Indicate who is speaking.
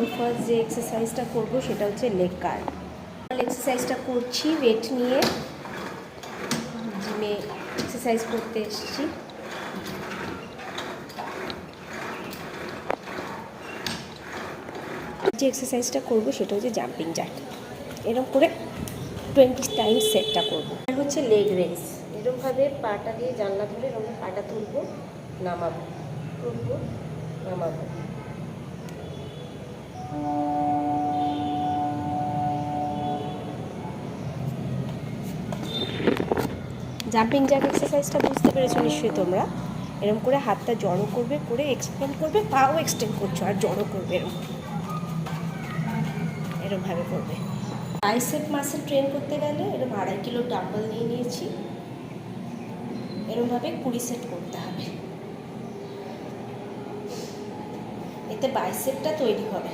Speaker 1: তো ফার্স্ট যে এক্সারসাইজটা করব সেটা হচ্ছে লেগ কার্ল। এক্সারসাইজটা করছি ওয়েট নিয়ে, জিমে এক্সারসাইজ করতে এসেছি। যে এক্সারসাইজটা করব সেটা হচ্ছে জাম্পিং জ্যাক। এরকম করে 20 টাইমস সেটটা করবো। আর হচ্ছে লেগ রেস, এরকমভাবে পাটা দিয়ে জানলা ধরে এরকম পাটা তুলবো, নামাবো, তুলবো, নামাবো। জাম্পিং জ্যাক এক্সারসাইজটা বুঝতে পেরেছো নিশ্চয়ই তোমরা। এরকম করে হাতটা জড়ো করবে, করে এক্সটেন্ড করবে, পাও এক্সটেন্ড করছো আর জড়ো করবে, এরকমভাবে করবে। বাইসেপ মাসেল ট্রেন করতে গেলে এরকম 2.5 কিলো ডাম্বল নিয়ে নিয়েছি, এরকমভাবে 20 সেট করতে হবে, এতে বাইসেপটা তৈরি হবে।